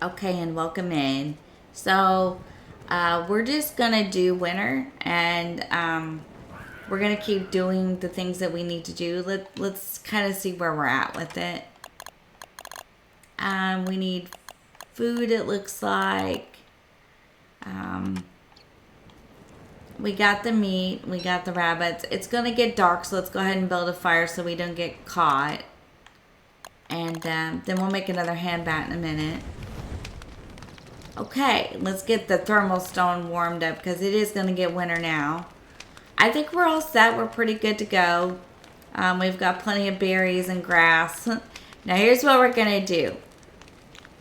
Okay, and welcome in. So, we're just gonna do winter, and we're gonna keep doing the things that we need to do. Let's kind of see where we're at with it. We need food. It looks like um, we got the meat, we got the rabbits. It's gonna get dark, so let's go ahead and build a fire so we don't get caught. And then we'll make another hand bat in a minute. Okay, let's get the thermal stone warmed up because it is going to get winter now. I think we're all set. We're pretty good to go. We've got plenty of berries and grass. Now, here's what we're going to do.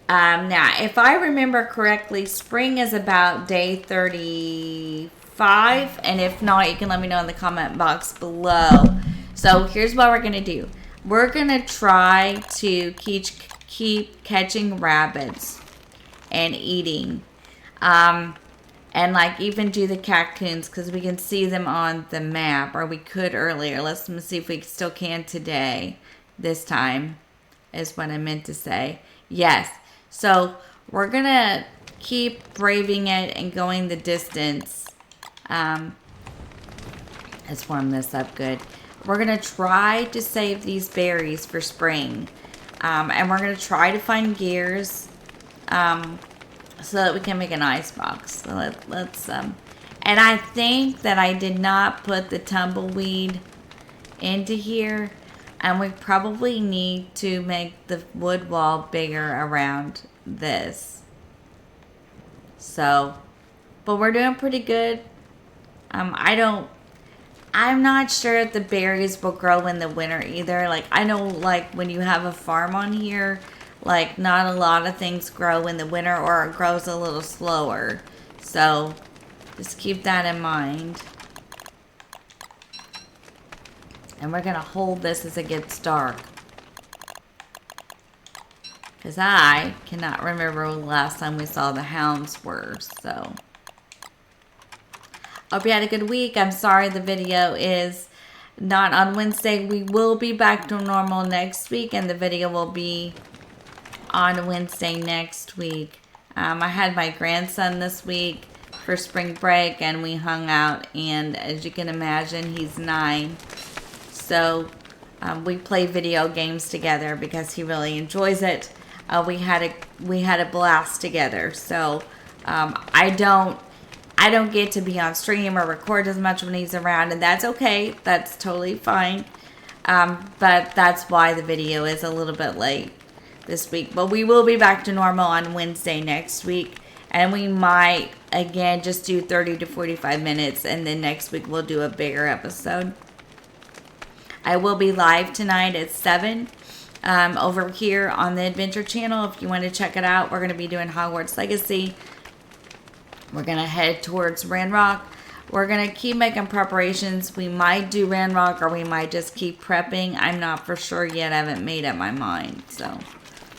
Now, if I remember correctly, spring is about day 35. And if not, you can let me know in the comment box below. So, here's what we're going to do. We're going to try to keep catching rabbits and eating. And like even do the cocoons because we can see them on the map, or we could earlier. Let's see if we still can today. This time is what I meant to say. Yes. So we're going to keep braving it and going the distance. Let's warm this up good. We're going to try to save these berries for spring. And we're going to try to find gears. So that we can make an ice box. So let's and I think that I did not put the tumbleweed into here, and we probably need to make the wood wall bigger around this. So, but we're doing pretty good. I'm not sure if the berries will grow in the winter either. Like I know, like when you have a farm on here, like not a lot of things grow in the winter, or it grows a little slower. So just keep that in mind. And we're going to hold this as it gets dark. Because I cannot remember the last time we saw the hounds were. So hope you had a good week. I'm sorry the video is not on Wednesday. We will be back to normal next week, and the video will be on Wednesday next week. I had my grandson this week for spring break, and we hung out, and as you can imagine, he's 9. So we play video games together because he really enjoys it. We had a blast together. So I don't get to be on stream or record as much when he's around, and that's okay. That's totally fine. But that's why the video is a little bit late this week. But we will be back to normal on Wednesday next week. And we might, again, just do 30 to 45 minutes. And then next week we'll do a bigger episode. I will be live tonight at 7 over here on the Adventure Channel. If you want to check it out, we're going to be doing Hogwarts Legacy. We're going to head towards Ranrock. We're going to keep making preparations. We might do Ranrock, or we might just keep prepping. I'm not for sure yet. I haven't made up my mind. So,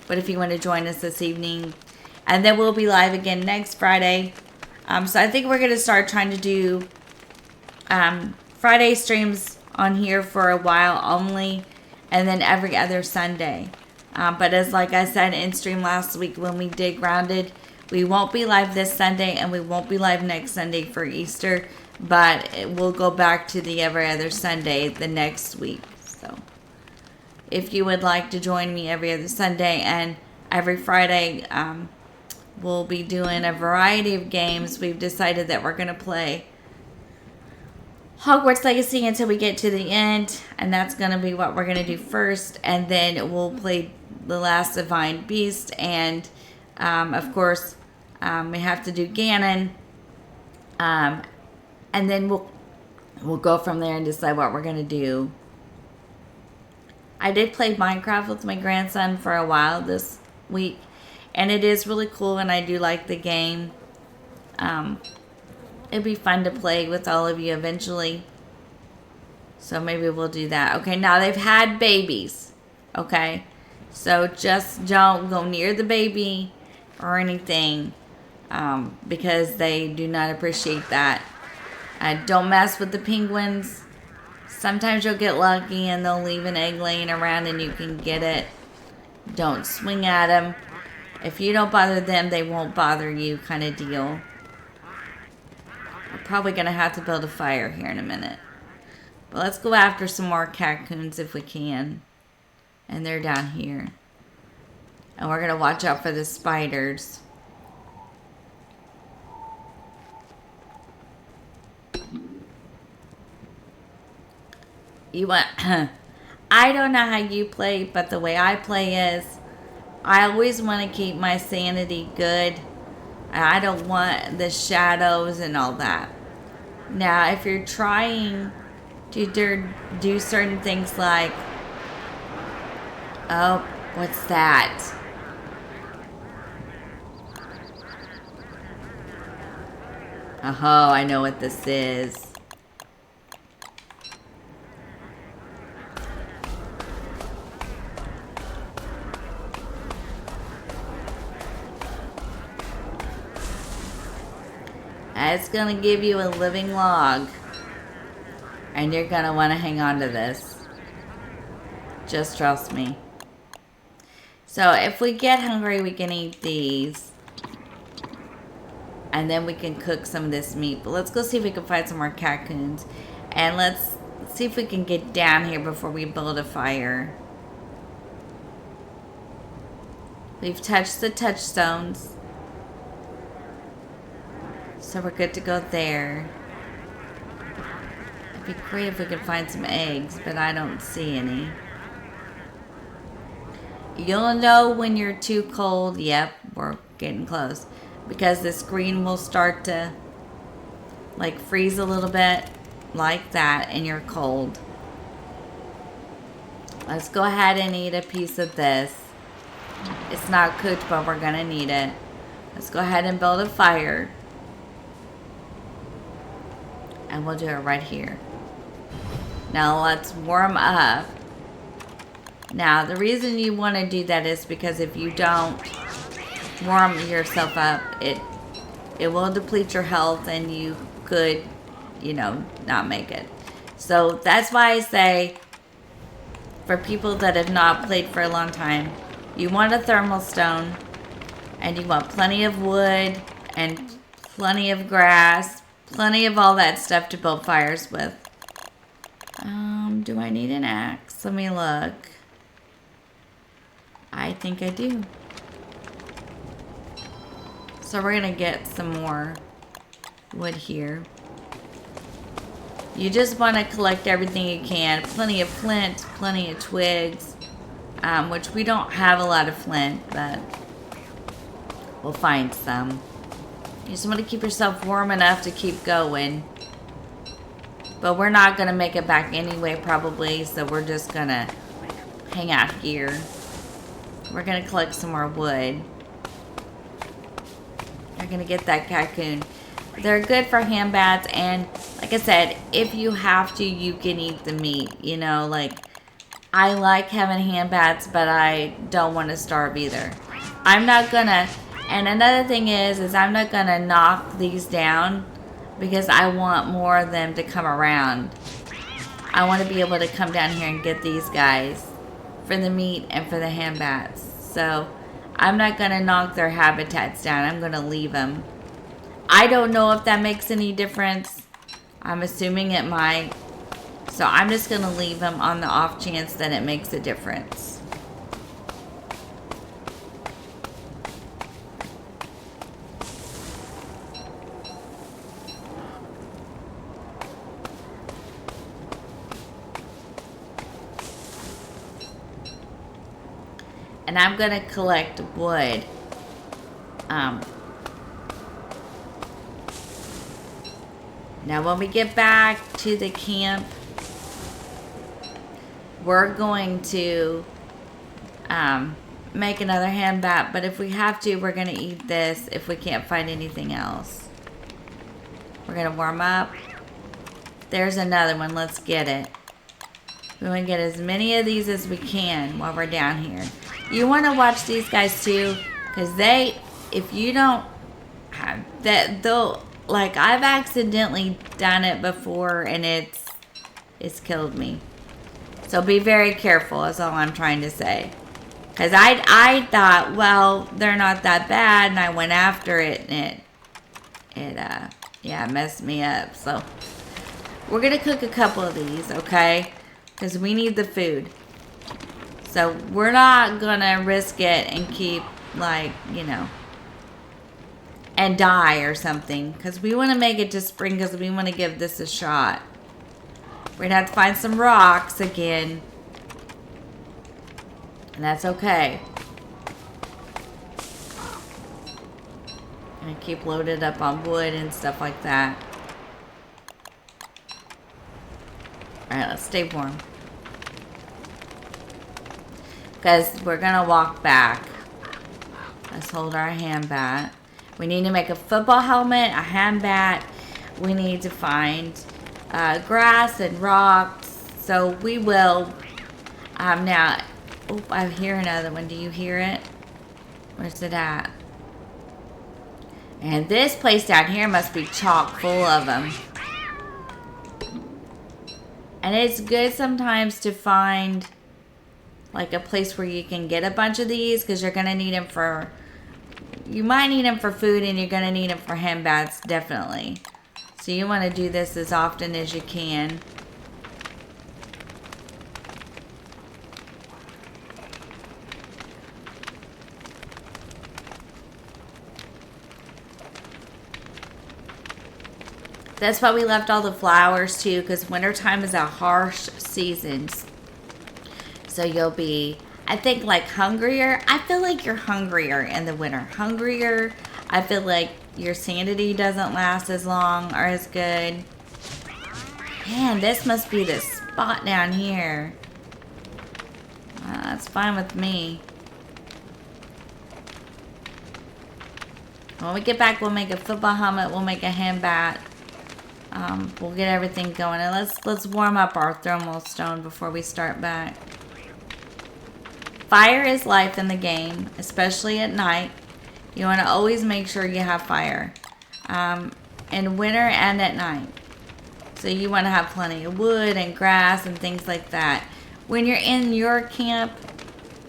but if you want to join us this evening, and then we'll be live again next Friday. So I think we're going to start trying to do Friday streams on here for a while only, and then every other Sunday. But as like I said in stream last week when we did Grounded, we won't be live this Sunday, and we won't be live next Sunday for Easter, but we'll go back to the every other Sunday the next week. So if you would like to join me every other Sunday and every Friday, we'll be doing a variety of games. We've decided that we're going to play Hogwarts Legacy until we get to the end, and that's going to be what we're going to do first, and then we'll play The Last Divine Beast, and of course we have to do Ganon, and then we'll go from there and decide what we're going to do. I did play Minecraft with my grandson for a while this week, and it is really cool, and I do like the game. It'd be fun to play with all of you eventually. So maybe we'll do that. Okay, now they've had babies. Okay, so just don't go near the baby or anything, because they do not appreciate that. Don't mess with the penguins. Sometimes you'll get lucky and they'll leave an egg laying around and you can get it. Don't swing at them. If you don't bother them, they won't bother you kind of deal. We're probably going to have to build a fire here in a minute. But let's go after some more Cocoons if we can. And they're down here. And we're going to watch out for the spiders. You want... I don't know how you play, but the way I play is... I always want to keep my sanity good. And I don't want the shadows and all that. Now, if you're trying to do certain things like... Oh, what's that? Oh, I know what this is. It's going to give you a living log. And you're going to want to hang on to this. Just trust me. So if we get hungry, we can eat these. And then we can cook some of this meat. But let's go see if we can find some more Cocoons. And let's see if we can get down here before we build a fire. We've touched the touchstones. So we're good to go there. It'd be great if we could find some eggs, but I don't see any. You'll know when you're too cold. Yep, we're getting close. Because the screen will start to like freeze a little bit like that and you're cold. Let's go ahead and eat a piece of this. It's not cooked, but we're gonna need it. Let's go ahead and build a fire. And we'll do it right here. Now let's warm up. Now the reason you want to do that is because if you don't warm yourself up, it will deplete your health and you could, you know, not make it. So that's why I say for people that have not played for a long time, you want a thermal stone and you want plenty of wood and plenty of grass, plenty of all that stuff to build fires with. Do I need an axe? Let me look. I think I do. So we're gonna get some more wood here. You just want to collect everything you can. Plenty of flint, plenty of twigs, which we don't have a lot of flint, but we'll find some. You just want to keep yourself warm enough to keep going. But we're not going to make it back anyway, probably, so we're just going to hang out here. We're going to collect some more wood. We're going to get that cocoon. They're good for hand bats, and like I said, if you have to, you can eat the meat. You know, like, I like having hand bats, but I don't want to starve either. I'm not going to... And another thing is I'm not going to knock these down because I want more of them to come around. I want to be able to come down here and get these guys for the meat and for the hand bats. So I'm not going to knock their habitats down. I'm going to leave them. I don't know if that makes any difference. I'm assuming it might. So I'm just going to leave them on the off chance that it makes a difference. And I'm going to collect wood. Now when we get back to the camp, we're going to make another hand bat. But if we have to, we're going to eat this if we can't find anything else. We're going to warm up. There's another one. Let's get it. We want to get as many of these as we can while we're down here. You want to watch these guys too, because they, if you don't have that, they'll, like, I've accidentally done it before and it's killed me. So be very careful is all I'm trying to say. Because I thought, well, they're not that bad, and I went after it, and yeah, messed me up. So we're gonna cook a couple of these, okay? Because we need the food. So we're not gonna risk it and keep, like, you know, and die or something. Because we want to make it to spring, because we want to give this a shot. We're gonna have to find some rocks again. And that's okay. And keep loaded up on wood and stuff like that. Alright, let's stay warm. Because we're going to walk back. Let's hold our hand bat. We need to make a football helmet, a hand bat. We need to find grass and rocks. So we will. Now, oh, I hear another one. Do you hear it? Where's it at? And this place down here must be chock full of them. And it's good sometimes to find like a place where you can get a bunch of these, because you're going to need them for, you might need them for food, and you're going to need them for hand baths, definitely. So you want to do this as often as you can. That's why we left all the flowers too, because wintertime is a harsh season. So you'll be, I think, like hungrier. I feel like you're hungrier in the winter. Hungrier. I feel like your sanity doesn't last as long or as good. Man, this must be the spot down here. That's fine with me. When we get back, we'll make a football helmet. We'll make a hand bat. We'll get everything going, and let's warm up our thermal stone before we start back. Fire is life in the game, especially at night. You want to always make sure you have fire, in winter and at night. So you want to have plenty of wood and grass and things like that. When you're in your camp,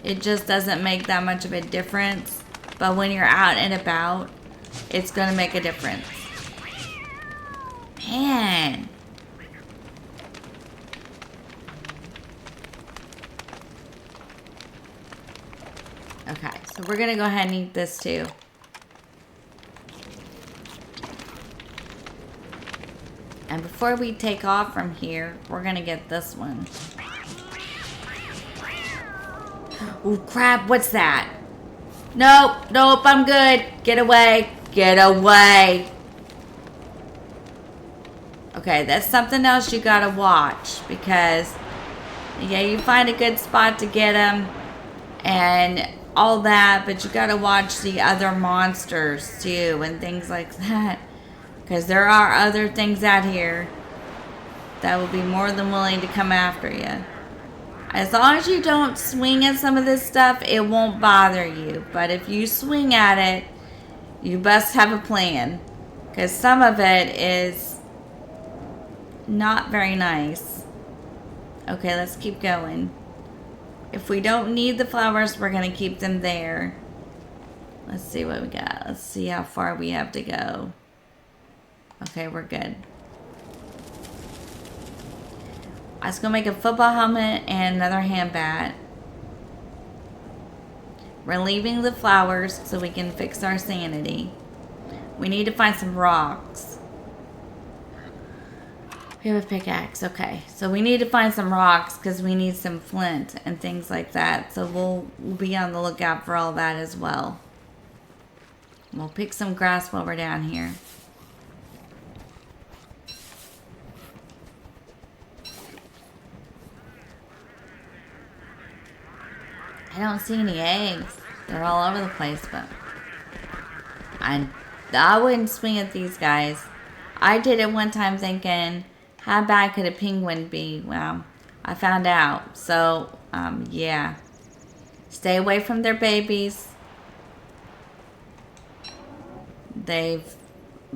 it just doesn't make that much of a difference. But when you're out and about, it's going to make a difference. Man. Okay, so we're going to go ahead and eat this too. And before we take off from here, we're going to get this one. Oh, crap. What's that? Nope. Nope. I'm good. Get away. Get away. Okay, that's something else you gotta watch, because yeah, you find a good spot to get them and all that, but you gotta watch the other monsters too and things like that, because there are other things out here that will be more than willing to come after you. As long as you don't swing at some of this stuff, it won't bother you, but if you swing at it, you best have a plan, because some of it is not very nice. Okay, let's keep going. If we don't need the flowers, we're going to keep them there. Let's see what we got. Let's see how far we have to go. Okay, we're good. I was going to make a football helmet and another hand bat. We're leaving the flowers so we can fix our sanity. We need to find some rocks. We have a pickaxe. Okay, so we need to find some rocks because we need some flint and things like that. So we'll be on the lookout for all that as well. We'll pick some grass while we're down here. I don't see any eggs. They're all over the place, but I wouldn't swing at these guys. I did it one time thinking, how bad could a penguin be? Well, I found out. So, yeah. Stay away from their babies. They've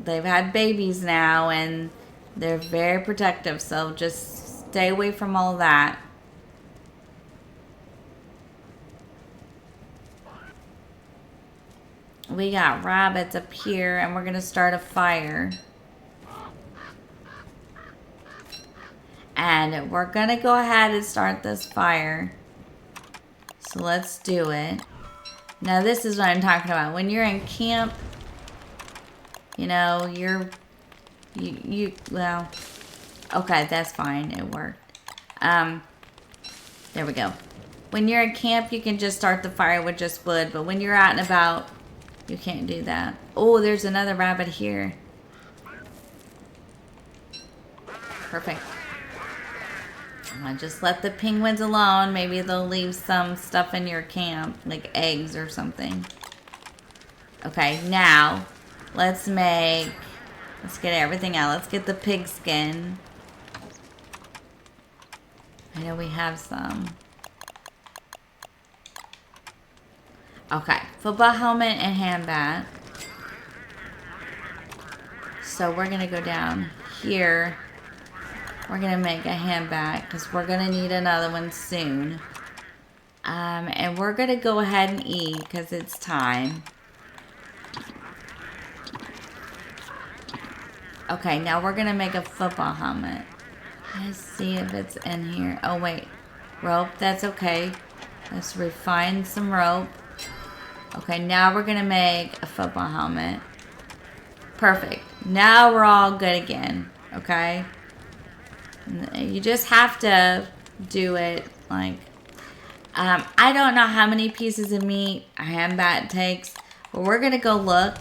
had babies now, and they're very protective. So just stay away from all that. we got rabbits up here, and we're gonna start a fire. And we're gonna go ahead and start this fire. So let's do it. Now this is what I'm talking about. When you're in camp, you know, well, okay, that's fine. It worked. There we go. When you're in camp, you can just start the fire with just wood. But when you're out and about, you can't do that. Oh, there's another rabbit here. Perfect. Just let the penguins alone. Maybe they'll leave some stuff in your camp, like eggs or something. Okay, now let's get everything out. Let's get the pig skin. I know we have some. Okay, football helmet and hand bat. So we're gonna go down here. We're gonna make a hand bat because we're gonna need another one soon. And we're gonna go ahead and eat because it's time. Okay, now we're gonna make a football helmet. Let's see if it's in here. Oh wait, rope, that's okay. Let's refine some rope. Okay, now we're gonna make a football helmet. Perfect. Now we're all good again, okay? You just have to do it like, I don't know how many pieces of meat a hand bat takes, but we're gonna go look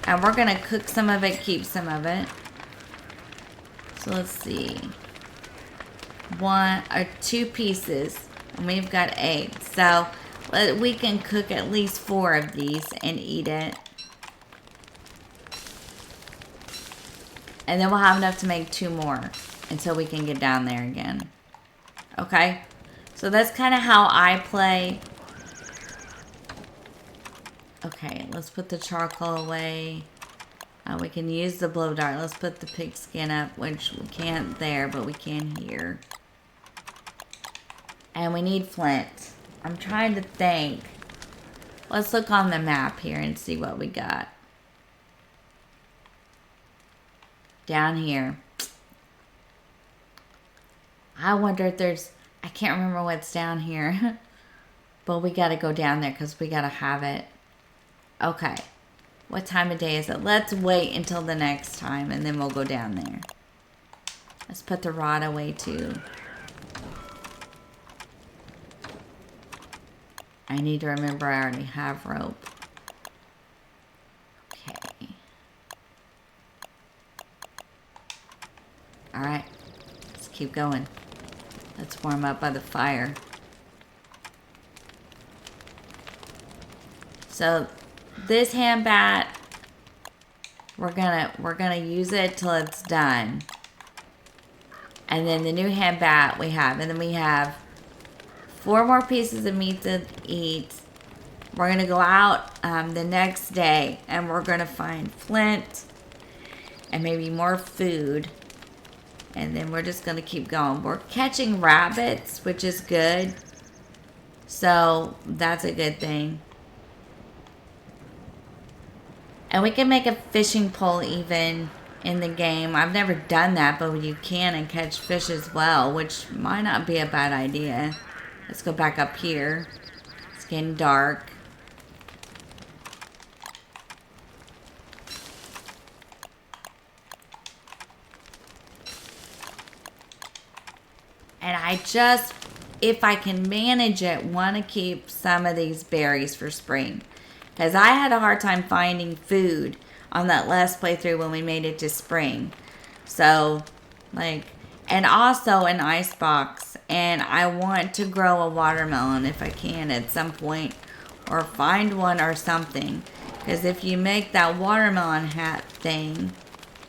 and we're gonna cook some of it, keep some of it. So let's see. 1 or 2 pieces, and we've got 8. So we can cook at least 4 of these and eat it. And then we'll have enough to make 2 more until we can get down there again. Okay? So that's kind of how I play. Okay, let's put the charcoal away. We can use the blow dart. Let's put the pig skin up, which we can't there, but we can here. And we need flint. I'm trying to think. Let's look on the map here and see what we got. Down here. I wonder if there's... I can't remember what's down here. But we got to go down there because we got to have it. Okay. What time of day is it? Let's wait until the next time and then we'll go down there. Let's put the rod away too. I need to remember I already have rope. Okay. Alright. Let's keep going. Let's warm up by the fire. So this hand bat, we're gonna use it till it's done. And then the new hand bat we have, and then we have 4 more pieces of meat to eat. We're gonna go out the next day and we're gonna find flint and maybe more food. And then we're just gonna keep going. We're catching rabbits, which is good. So that's a good thing. And we can make a fishing pole even in the game. I've never done that, but you can and catch fish as well, which might not be a bad idea. Let's go back up here. It's getting dark. And I just, if I can manage it, want to keep some of these berries for spring. Because I had a hard time finding food on that last playthrough when we made it to spring. So, like, and also an ice box. And I want to grow a watermelon if I can at some point. Or find one or something. Because if you make that watermelon hat thing.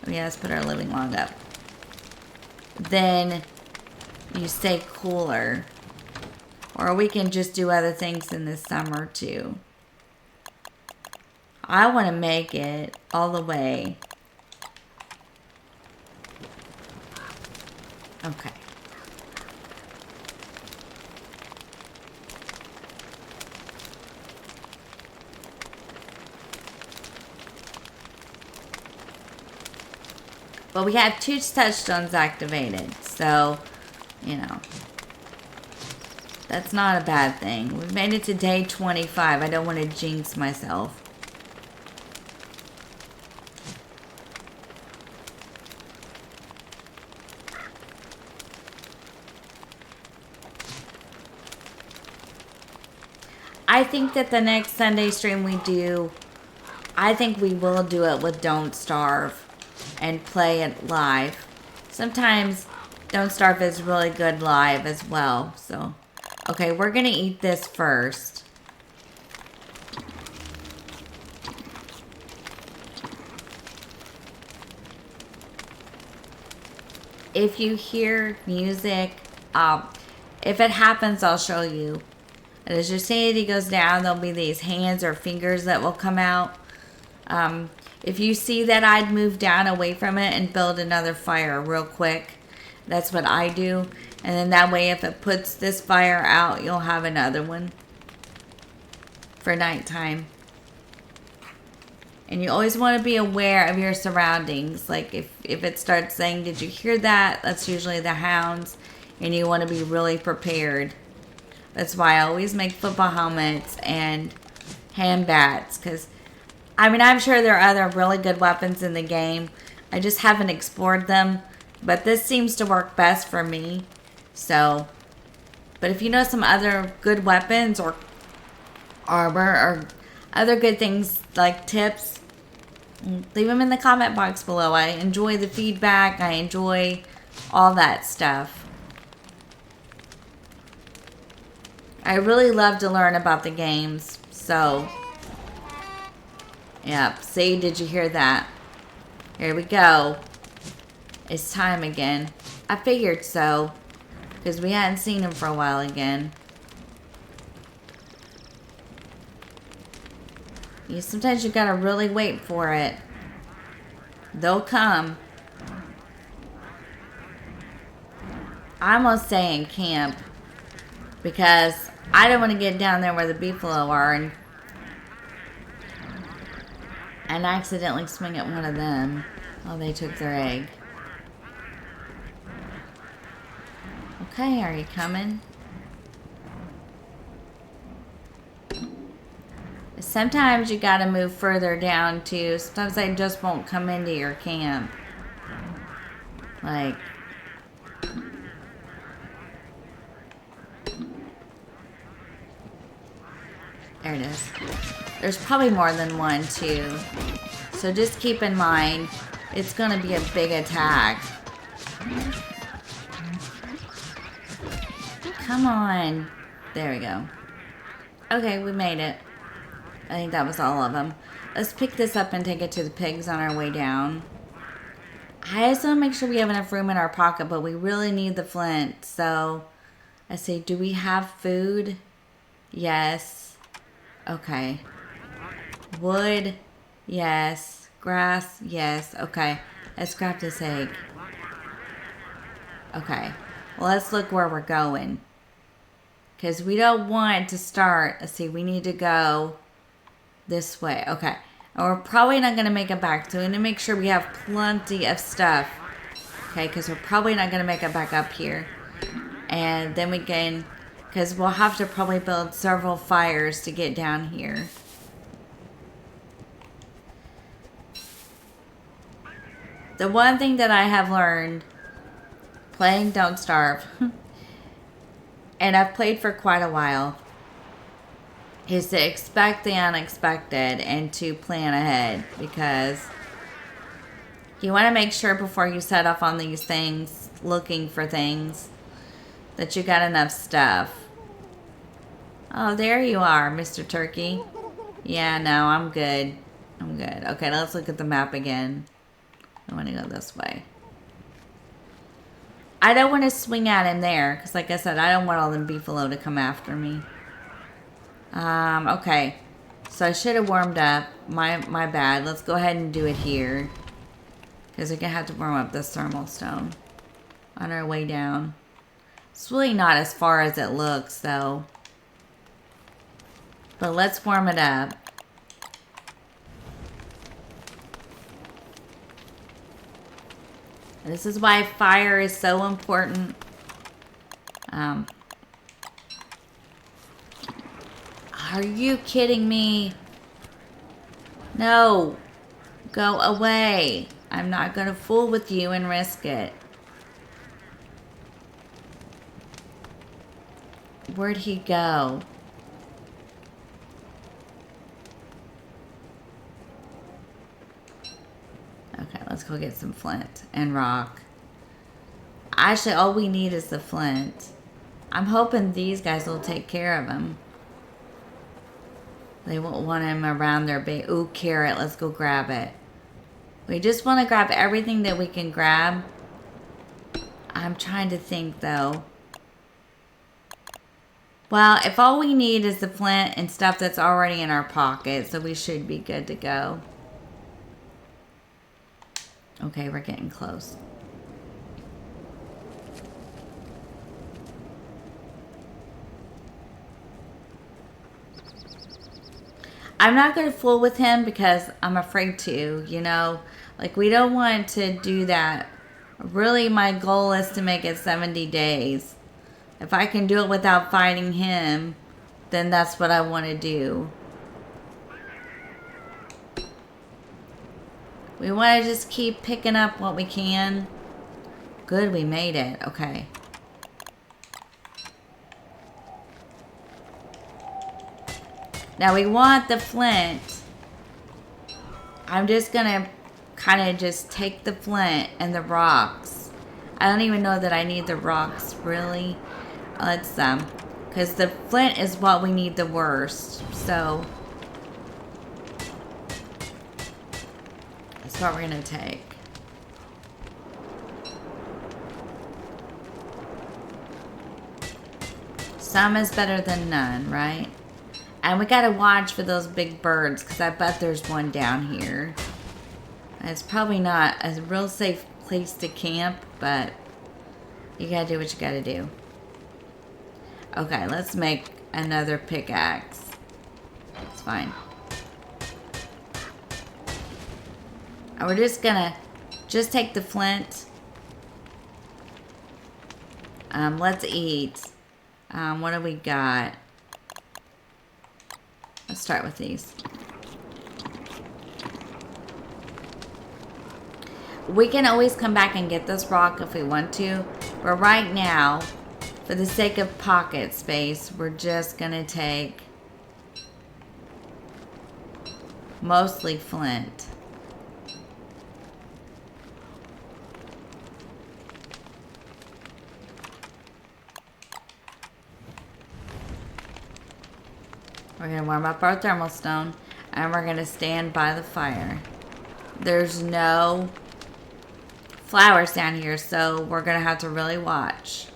Yeah, let's put our living log up. Then you stay cooler. Or we can just do other things in the summer too. I want to make it all the way. Okay. But we have 2 touchstones activated, so, you know, that's not a bad thing. We've made it to day 25. I don't want to jinx myself. I think that the next Sunday stream we do, I think we will do it with Don't Starve and play it live. Sometimes Don't Starve is really good live as well. So, okay, we're going to eat this first. If you hear music, if it happens, I'll show you. And as your sanity goes down, there'll be these hands or fingers that will come out. If you see that, I'd move down away from it and build another fire real quick. That's what I do. And then that way, if it puts this fire out, you'll have another one for nighttime. And you always want to be aware of your surroundings. Like if it starts saying, did you hear that? That's usually the hounds. And you want to be really prepared. That's why I always make football helmets and hand bats. Because, I mean, I'm sure there are other really good weapons in the game. I just haven't explored them. But this seems to work best for me. So, but if you know some other good weapons or armor or other good things like tips, leave them in the comment box below. I enjoy the feedback. I enjoy all that stuff. I really love to learn about the games. So, yep. See, did you hear that? Here we go. It's time again. I figured so. Because we hadn't seen him for a while again. Sometimes you gotta really wait for it. They'll come. I'm gonna stay in camp. Because I don't want to get down there where the beefalo are and accidentally swing at one of them. Oh, they took their egg. Okay, are you coming? Sometimes you gotta move further down too. Sometimes they just won't come into your camp. Like, there it is. There's probably more than one too. So just keep in mind, it's gonna be a big attack. Come on. There we go. Okay, we made it. I think that was all of them. Let's pick this up and take it to the pigs on our way down. I just want to make sure we have enough room in our pocket, but we really need the flint. So, I say, do we have food? Yes. Okay. Wood? Yes. Grass? Yes. Okay. Let's grab this egg. Okay. Well, let's look where we're going. Because we don't want to start. Let's see, we need to go this way. Okay. And we're probably not going to make it back. So we need to make sure we have plenty of stuff. Okay, because we're probably not going to make it back up here. And then we can, because we'll have to probably build several fires to get down here. The one thing that I have learned playing Don't Starve, and I've played for quite a while, is to expect the unexpected and to plan ahead, because you want to make sure before you set off on these things, looking for things, that you got enough stuff. Oh, there you are, Mr. Turkey. Yeah, no, I'm good. I'm good. Okay, let's look at the map again. I want to go this way. I don't want to swing at him there, because like I said, I don't want all them beefalo to come after me. Okay. So I should have warmed up. My bad. Let's go ahead and do it here. Because we're going to have to warm up this thermal stone on our way down. It's really not as far as it looks, though. But let's warm it up. This is why fire is so important. Are you kidding me? No. Go away. I'm not going to fool with you and risk it. Where'd he go? Okay, let's go get some flint and rock. Actually, all we need is the flint. I'm hoping these guys will take care of him. They won't want him around their base. Ooh, carrot. Let's go grab it. We just want to grab everything that we can grab. I'm trying to think, though. Well, if all we need is the flint and stuff that's already in our pocket, so we should be good to go. Okay, we're getting close. I'm not going to fool with him because I'm afraid to, you know. Like, we don't want to do that. Really, my goal is to make it 70 days. If I can do it without fighting him, then that's what I want to do. We want to just keep picking up what we can. Good, we made it. Okay. Now we want the flint. I'm just gonna kind of just take the flint and the rocks. I don't even know that I need the rocks, really. Let's, because the flint is what we need the worst. So, that's what we're gonna take. Some is better than none, right? And we gotta watch for those big birds, because I bet there's one down here. It's probably not a real safe place to camp, but you gotta do what you gotta do. Okay, let's make another pickaxe. It's fine. And we're just gonna take the flint. Let's eat. What do we got? Let's start with these. We can always come back and get this rock if we want to. But right now, for the sake of pocket space, we're just going to take mostly flint. We're going to warm up our thermal stone, and we're going to stand by the fire. There's no flowers down here, so we're going to have to really watch.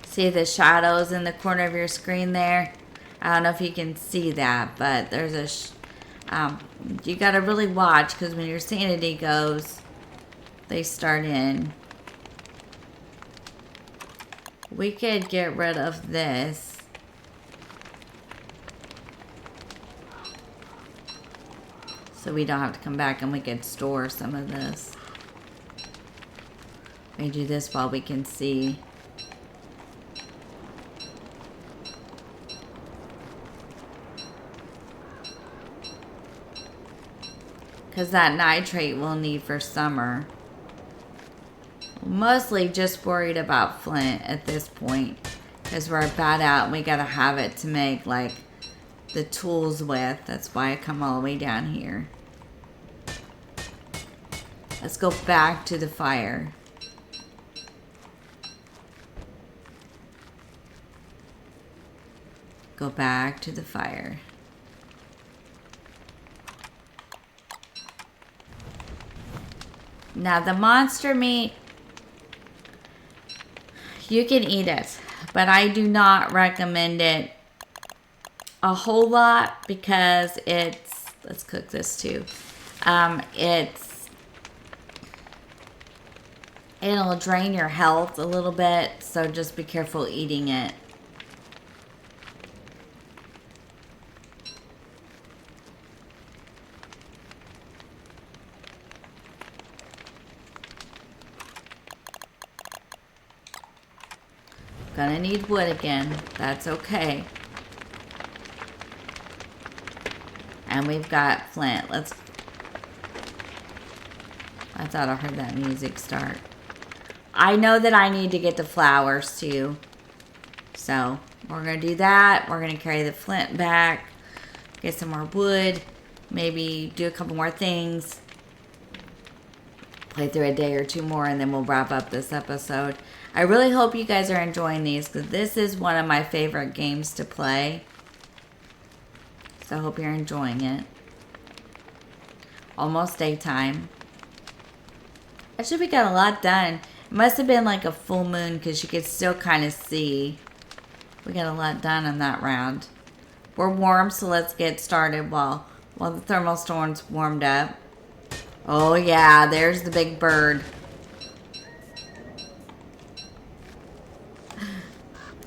See the shadows in the corner of your screen there? I don't know if you can see that, but there's a you gotta really watch, because when your sanity goes, they start in. We could get rid of this. So we don't have to come back, and we could store some of this. We do this while we can see. Because that nitrate we'll need for summer. Mostly just worried about flint at this point. Because we're about out and we gotta have it to make like the tools with. That's why I come all the way down here. Let's go back to the fire. Go back to the fire. Now the monster meat, you can eat it, but I do not recommend it a whole lot because it's, let's cook this too. It's It'll drain your health a little bit, so just be careful eating it. Gonna need wood again. That's okay. And we've got flint. I thought I heard that music start. I know that I need to get the flowers too. So we're gonna do that. We're gonna carry the flint back. Get some more wood. Maybe do a couple more things. Play through a day or two more, and then we'll wrap up this episode. I really hope you guys are enjoying these, because this is one of my favorite games to play. So I hope you're enjoying it. Almost daytime. Actually, we got a lot done. It must have been like a full moon, because you could still kind of see. We got a lot done on that round. We're warm, so let's get started while the thermal storm's warmed up. Oh yeah, there's the big bird.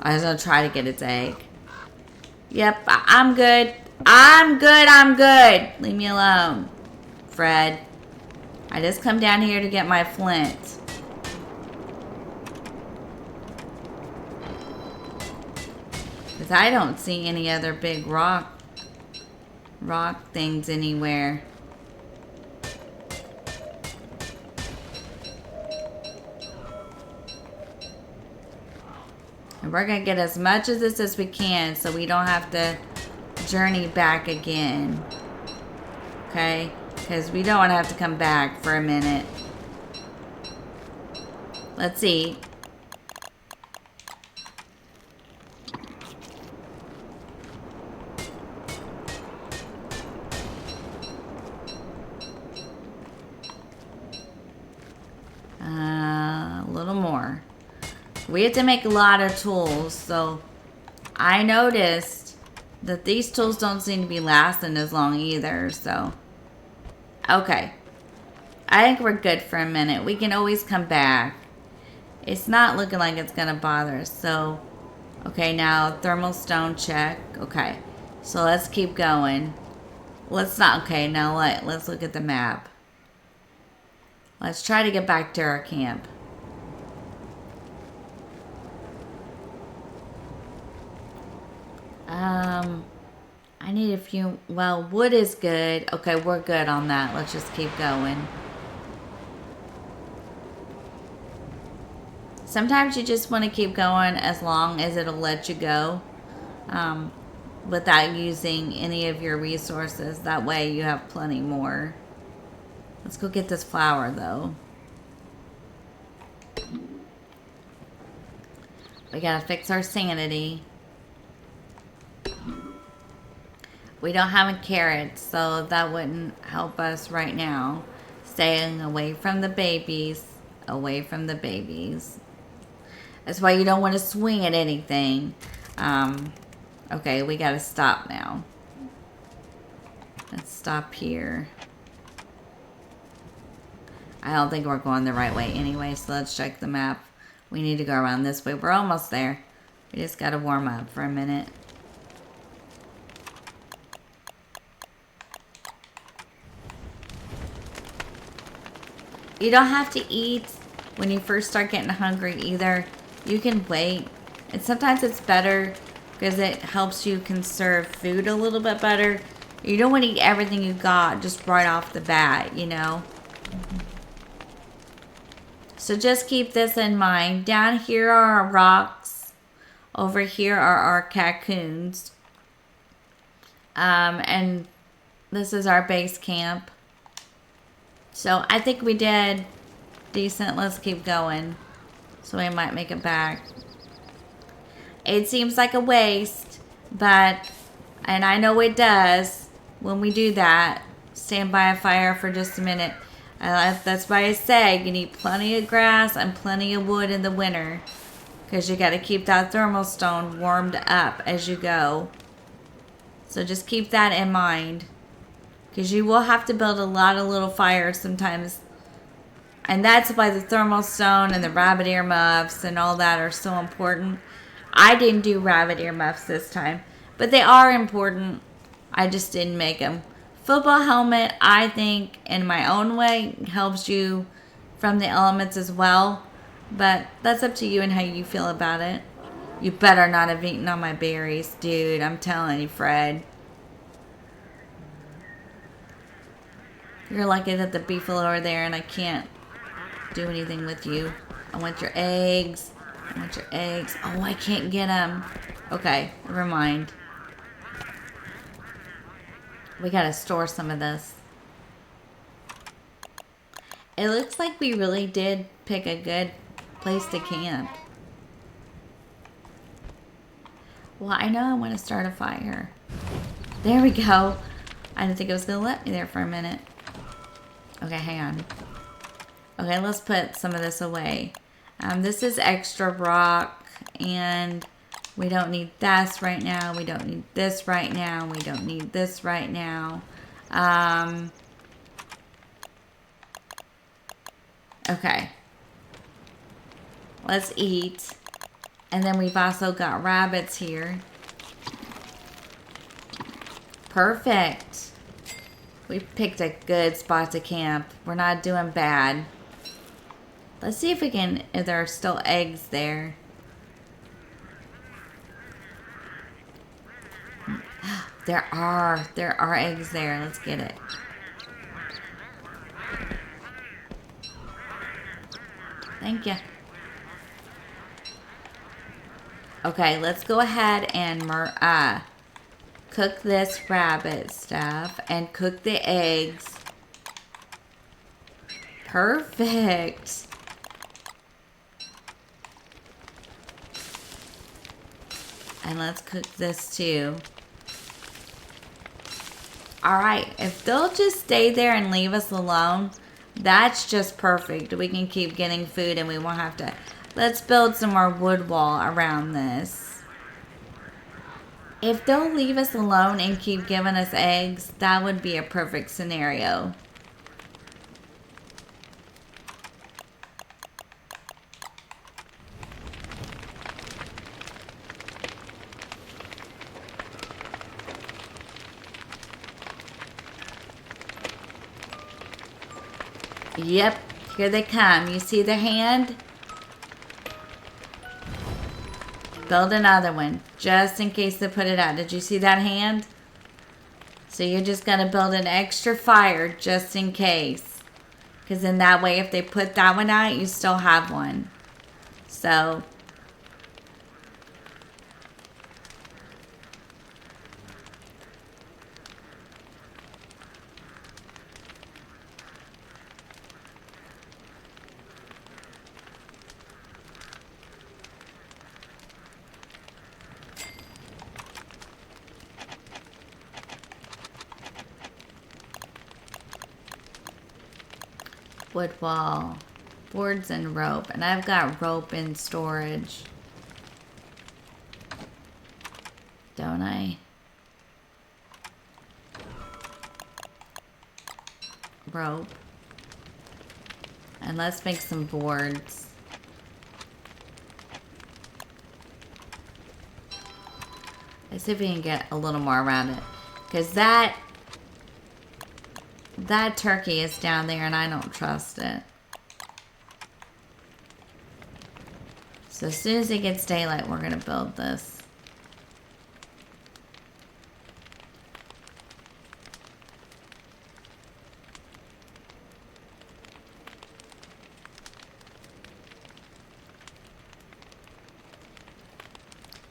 I was gonna try to get its egg. Yep, I'm good. I'm good. Leave me alone, Fred. I just come down here to get my flint. Because I don't see any other big rock things anywhere. And we're going to get as much of this as we can so we don't have to journey back again. Okay? Because we don't want to have to come back for a minute. Let's eat. A little more. We have to make a lot of tools, so I noticed that these tools don't seem to be lasting as long either, so. Okay. I think we're good for a minute. We can always come back. It's not looking like it's gonna bother us, so. Okay, now thermal stone check. Okay, so let's keep going. Okay, now let's look at the map. Let's try to get back to our camp. I need a few, well, wood is good. Okay, we're good on that. Let's just keep going. Sometimes you just want to keep going as long as it'll let you go, without using any of your resources. That way you have plenty more. Let's go get this flower, though. We gotta fix our sanity. We don't have a carrot, so that wouldn't help us right now. Staying away from the babies. Away from the babies. That's why you don't want to swing at anything. Okay, we gotta stop now. Let's stop here. I don't think we're going the right way anyway, so let's check the map. We need to go around this way. We're almost there. We just gotta warm up for a minute. You don't have to eat when you first start getting hungry either. You can wait. And sometimes it's better because it helps you conserve food a little bit better. You don't want to eat everything you got just right off the bat, you know. So just keep this in mind. Down here are our rocks. Over here are our cocoons. And this is our base camp. So I think we did decent. Let's keep going. So we might make it back. It seems like a waste, but, and I know it does when we do that. Stand by a fire for just a minute. That's why I say you need plenty of grass and plenty of wood in the winter. Because you got to keep that thermal stone warmed up as you go. So just keep that in mind. Because you will have to build a lot of little fires sometimes And that's why the thermal stone and the rabbit ear muffs and all that are so important. I didn't do rabbit ear muffs this time, but they are important. I just didn't make them. Football helmet, I think, in my own way, helps you from the elements as well. But that's up to you and how you feel about it. You better not have eaten all my berries, dude. I'm telling you, Fred. You're lucky that the beef are over there and I can't do anything with you. I want your eggs. I want your eggs. Oh, I can't get them. Okay, never mind. We gotta store some of this. It looks like we really did pick a good place to camp. Well, I know I want to start a fire. There we go. I didn't think it was going to let me there for a minute. Okay, hang on. Okay, let's put some of this away. This is extra rock, and we don't need this right now. We don't need this right now. We don't need this right now. Okay. Let's eat. And then we've also got rabbits here. Perfect. We picked a good spot to camp. We're not doing bad. Let's see if there are still eggs there. There are eggs there. Let's get it. Thank you. Okay, let's go ahead and cook this rabbit stuff and cook the eggs. Perfect. And let's cook this too. Alright, if they'll just stay there and leave us alone, that's just perfect. We can keep getting food and we won't have to... Let's build some more wood wall around this. If they'll leave us alone and keep giving us eggs, that would be a perfect scenario. Yep, here they come. You see the hand? Build another one, just in case they put it out. Did you see that hand? So you're just going to build an extra fire just in case. Because in that way, if they put that one out, you still have one. So... wood wall, boards and rope, and I've got rope in storage, don't I? Rope, and let's make some boards. Let's see if we can get a little more around it, because that turkey is down there and I don't trust it. So as soon as it gets daylight, we're going to build this.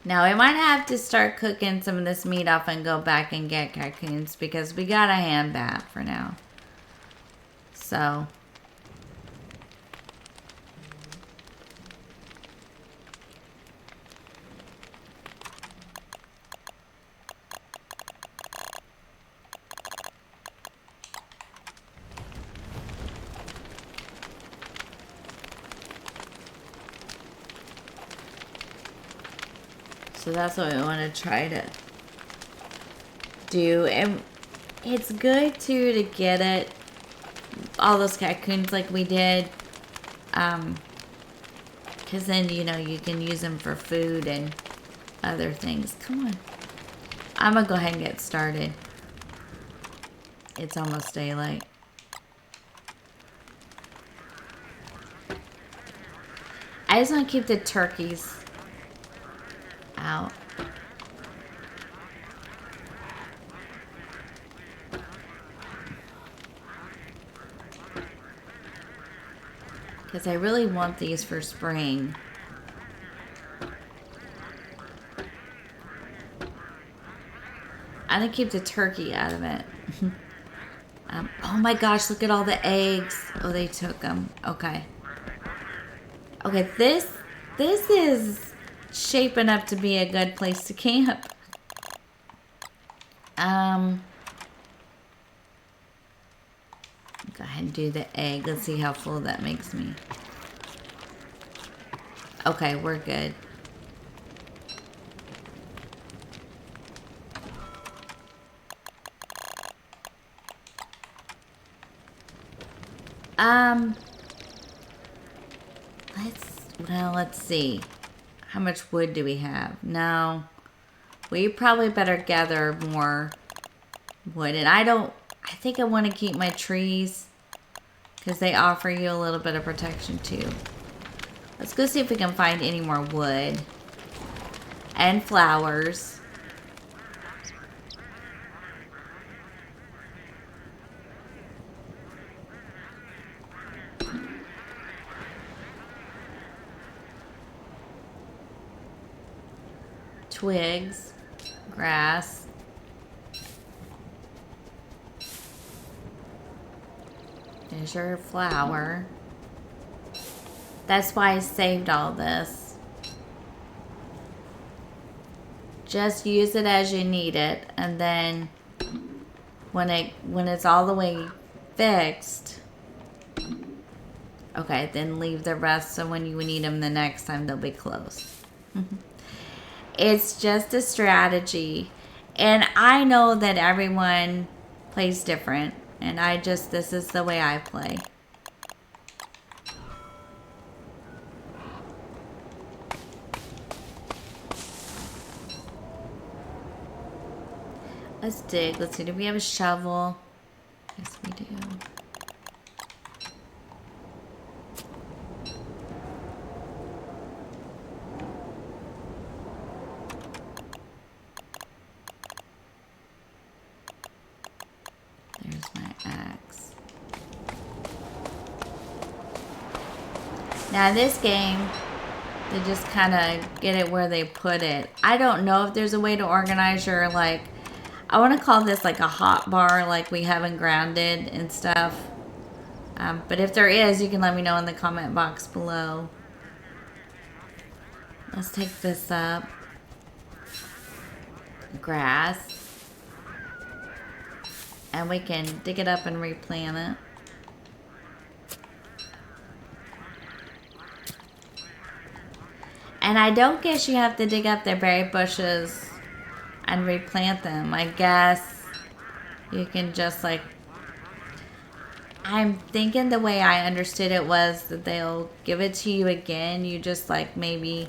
Now we might have to start cooking some of this meat off and go back and get cocoons because we got a hand bat for now. So that's what we want to try to do. And it's good too to get it, all those cocoons like we did, Because then, you know, you can use them for food and other things. Come on. I'm going to go ahead and get started. It's almost daylight. I just want to keep the turkeys out. Because I really want these for spring. I'm going to keep the turkey out of it. Oh my gosh, look at all the eggs. Oh, they took them. Okay. Okay, this is shaping up to be a good place to camp. Go ahead and do the egg. Let's see how full that makes me. Okay, we're good. Let's see. How much wood do we have? No. We probably better gather more wood. And I think I want to keep my trees because they offer you a little bit of protection too. Let's go see if we can find any more wood and flowers. Twigs, grass. There's your flower. That's why I saved all this. Just use it as you need it, and then when it's all the way fixed, okay, then leave the rest so when you need them the next time they'll be close. It's just a strategy. And I know that everyone plays different. And this is the way I play. Let's dig. Let's see. Do we have a shovel? Yes, we do. Now this game, they just kind of get it where they put it. I don't know if there's a way to organize your, like, I want to call this like a hot bar like we have in Grounded and stuff. But if there is, you can let me know in the comment box below. Let's take this up. Grass. And we can dig it up and replant it. And I don't guess you have to dig up the berry bushes and replant them. I guess you can just like... I'm thinking the way I understood it was that they'll give it to you again. You just like maybe...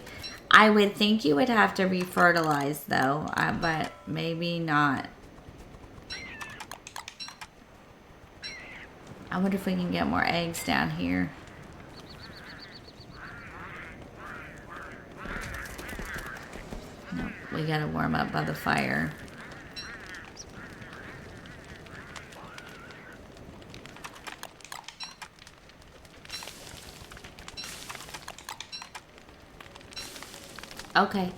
I would think you would have to refertilize though, but maybe not. I wonder if we can get more eggs down here. Nope, we gotta warm up by the fire. Okay,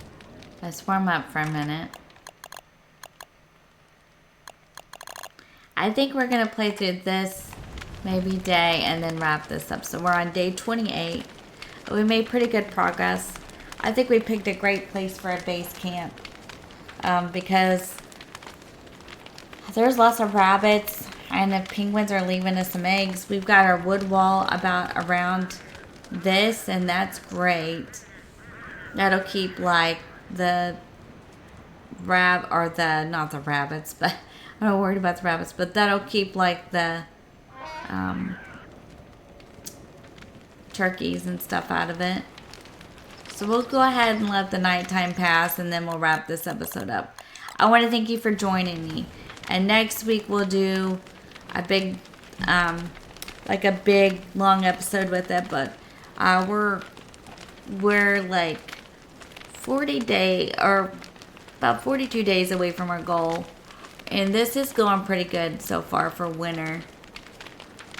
let's warm up for a minute. I think we're gonna play through this maybe day and then wrap this up. So we're on day 28. We made pretty good progress. I think we picked a great place for a base camp because there's lots of rabbits and the penguins are leaving us some eggs. We've got our wood wall around this, and that's great. That'll keep like the not the rabbits, but I'm not worried about the rabbits, but that'll keep like the turkeys and stuff out of it. So we'll go ahead and let the nighttime pass, and then we'll wrap this episode up. I want to thank you for joining me. And next week we'll do a big, like a big long episode with it. But we're like 42 days away from our goal. And this is going pretty good so far for winter.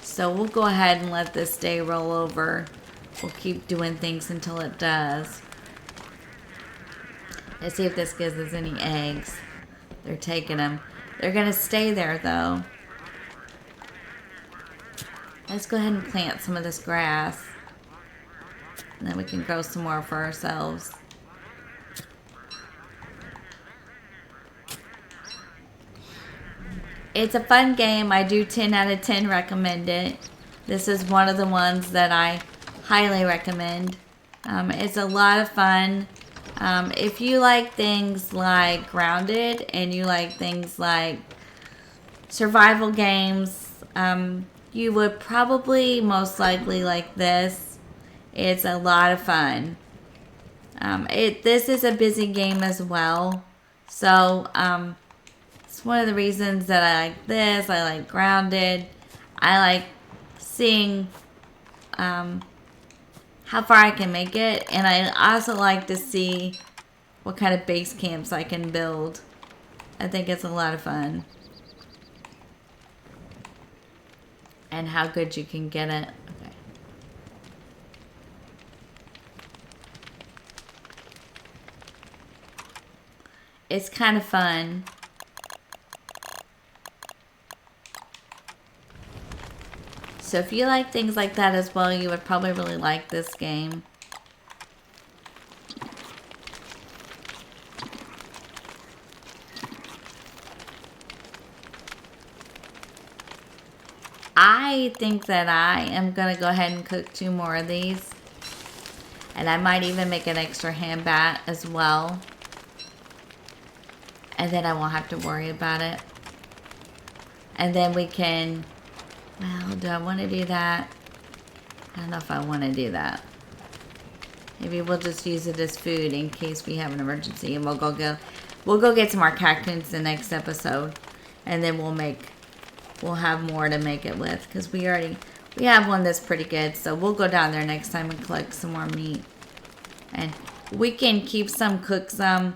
So we'll go ahead and let this day roll over. We'll keep doing things until it does. Let's see if this gives us any eggs. They're taking them. They're going to stay there, though. Let's go ahead and plant some of this grass. And then we can grow some more for ourselves. It's a fun game. I do 10 out of 10 recommend it. This is one of the ones that I highly recommend. It's a lot of fun. If you like things like Grounded and you like things like survival games, you would probably most likely like this. It's a lot of fun. This is a busy game as well. So, it's one of the reasons that I like this. I like Grounded. I like seeing how far I can make it. And I also like to see what kind of base camps I can build. I think it's a lot of fun. And how good you can get it. Okay. It's kind of fun. So if you like things like that as well, you would probably really like this game. I think that I am going to go ahead and cook 2 more of these. And I might even make an extra hand bat as well. And then I won't have to worry about it. And then we can... Well, do I want to do that? I don't know if I want to do that. Maybe we'll just use it as food in case we have an emergency, and we'll go get some more cactus the next episode, and then we'll have more to make it with, because we have one that's pretty good. So we'll go down there next time and collect some more meat, and we can keep some, cook some.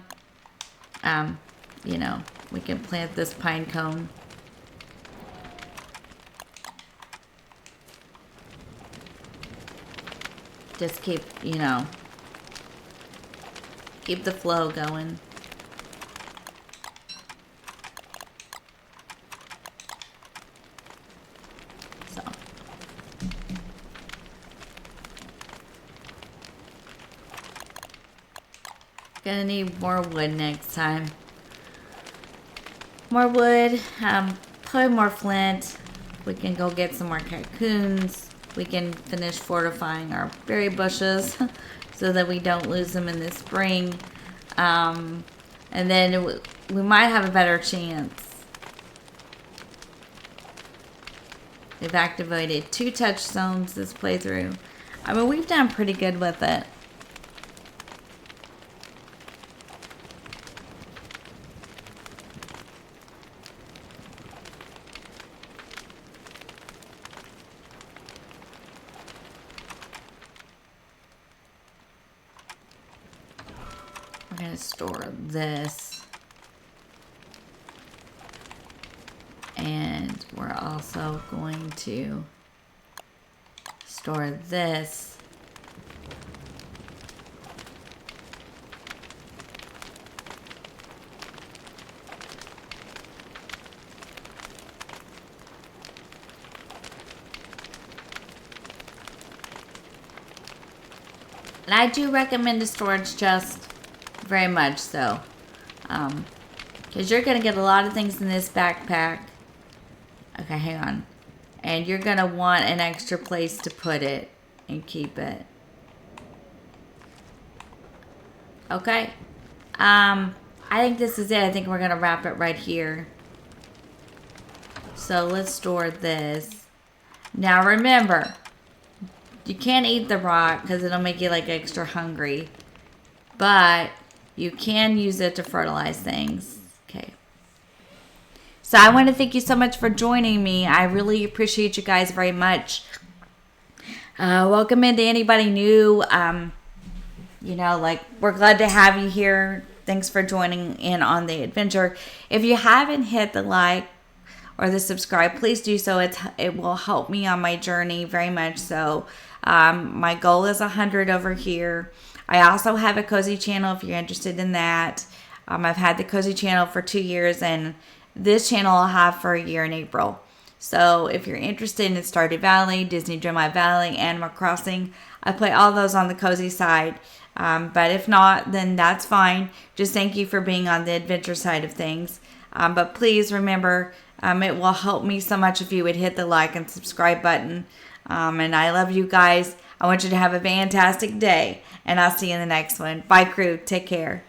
You know, we can plant this pine cone. Just keep, you know, keep the flow going. So. Gonna need more wood next time. More wood, probably more flint. We can go get some more cocoons. We can finish fortifying our berry bushes so that we don't lose them in the spring. And then we might have a better chance. We've activated 2 touch zones this playthrough. I mean, we've done pretty good with it. We're going to store this. And we're also going to store this. And I do recommend the storage chest. Very much so. Because you're going to get a lot of things in this backpack. Okay, hang on. And you're going to want an extra place to put it and keep it. Okay. I think this is it. I think we're going to wrap it right here. So let's store this. Now remember, You can't eat the rock because it'll make you like extra hungry. But you can use it to fertilize things. Okay. So I want to thank you so much for joining me. I really appreciate you guys very much. Welcome into anybody new. We're glad to have you here. Thanks for joining in on the adventure. If you haven't hit the like or the subscribe, please do so. It will help me on my journey very much. So my goal is 100 over here. I also have a cozy channel if you're interested in that. I've had the cozy channel for 2 years, and this channel I'll have for a year in April. So if you're interested in Stardew Valley, Disney Dreamlight Valley, Animal Crossing, I play all those on the cozy side. But if not, then that's fine. Just thank you for being on the adventure side of things. But please remember, it will help me so much if you would hit the like and subscribe button. And I love you guys. I want you to have a fantastic day. And I'll see you in the next one. Bye, crew. Take care.